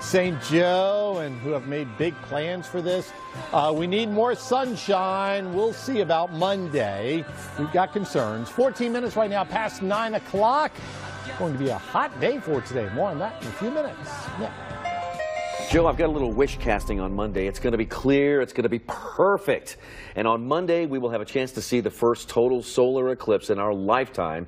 St. Joe and who have made big plans for this. We need more sunshine. We'll see about Monday. We've got concerns. 14 minutes right now past 9 o'clock. Going to be a hot day for today. More on that in a few minutes. Yeah. Joe, I've got a little wish casting on Monday. It's going to be clear. It's going to be perfect. And on Monday, we will have a chance to see the first total solar eclipse in our lifetime.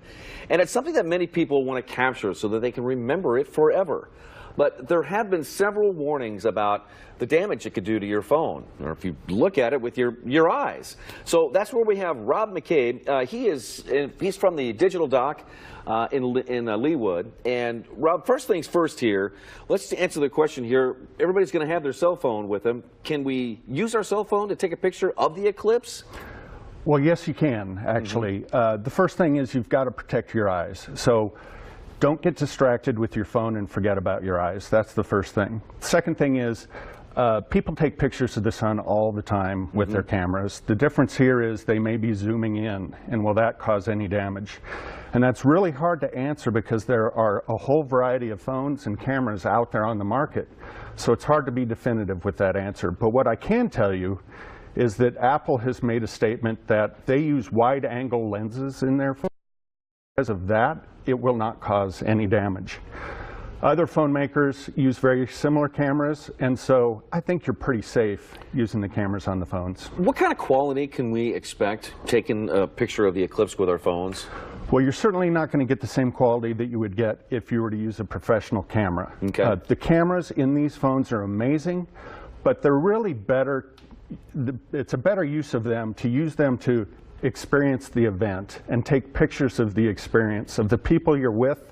And it's something that many people want to capture so that they can remember it forever. But there have been several warnings about the damage it could do to your phone, or if you look at it with your eyes. So that's where we have Rob McCabe. He's from the Digital Dock in Leawood. And Rob, first things first here, let's answer the question here. Everybody's going to have their cell phone with them. Can we use our cell phone to take a picture of the eclipse? Well, yes, you can, actually. The first thing is you've got to protect your eyes. So don't get distracted with your phone and forget about your eyes. That's the first thing. Second thing is people take pictures of the sun all the time with their cameras. The difference here is they may be zooming in, and will that cause any damage? And that's really hard to answer because there are a whole variety of phones and cameras out there on the market. So it's hard to be definitive with that answer. But what I can tell you is that Apple has made a statement that they use wide-angle lenses in their phones. Because of that, it will not cause any damage. Other phone makers use very similar cameras, and so I think you're pretty safe using the cameras on the phones. What kind of quality can we expect taking a picture of the eclipse with our phones? Well, you're certainly not going to get the same quality that you would get if you were to use a professional camera. Okay. The cameras in these phones are amazing, but they're really better. It's a better use of them to use them to experience the event and take pictures of the experience, of the people you're with,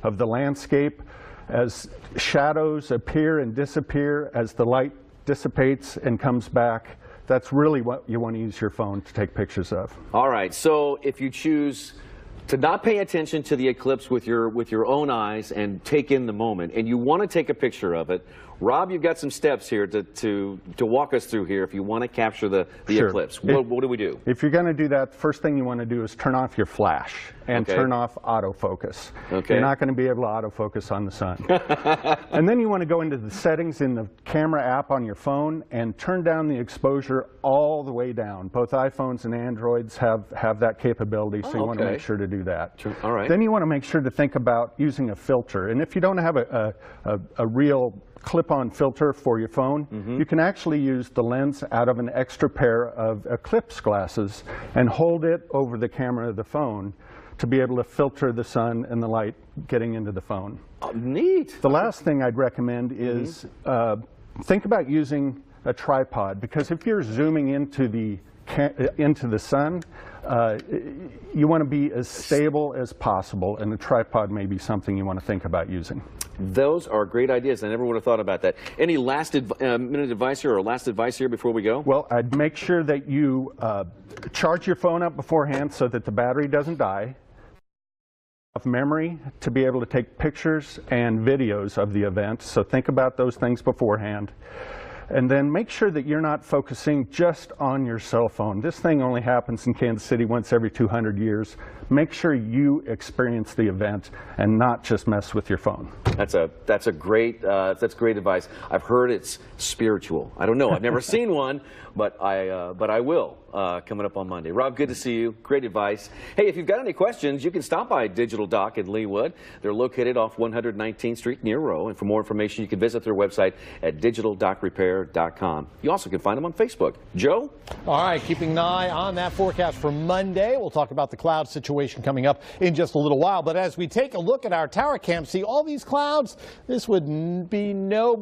of the landscape, as shadows appear and disappear, as the light dissipates and comes back. That's really what you want to use your phone to take pictures of. All right, so if you choose to not pay attention to the eclipse with your own eyes and take in the moment, and you want to take a picture of it, Rob, you've got some steps here to walk us through here if you want to capture the eclipse. What do we do? If you're going to do that, the first thing you want to do is turn off your flash and turn off autofocus. Okay. You're not going to be able to autofocus on the sun. And then you want to go into the settings in the camera app on your phone and turn down the exposure all the way down. Both iPhones and Androids have that capability, so you want to make sure to do that. Sure. All right. Then you want to make sure to think about using a filter. And if you don't have a real clip-on filter for your phone, you can actually use the lens out of an extra pair of Eclipse glasses and hold it over the camera of the phone to be able to filter the sun and the light getting into the phone. Oh, neat. The last thing I'd recommend is think about using a tripod, because if you're zooming into the sun, you want to be as stable as possible, and a tripod may be something you want to think about using. Those are great ideas. I never would have thought about that. Any last minute advice here, or last advice here before we go? Well, I'd make sure that you charge your phone up beforehand so that the battery doesn't die. Of memory to be able to take pictures and videos of the event, so think about those things beforehand. And then make sure that you're not focusing just on your cell phone. This thing only happens in Kansas City once every 200 years. Make sure you experience the event and not just mess with your phone. That's great advice. I've heard it's spiritual. I don't know. I've never seen one, but I will coming up on Monday. Rob, good to see you. Great advice. Hey, if you've got any questions, you can stop by Digital Dock in Leawood. They're located off 119th Street near Rowe. And for more information, you can visit their website at digitaldockrepair.com. You also can find them on Facebook. Joe? All right, keeping an eye on that forecast for Monday. We'll talk about the cloud situation coming up in just a little while. But as we take a look at our tower cam, see all these clouds, this would be no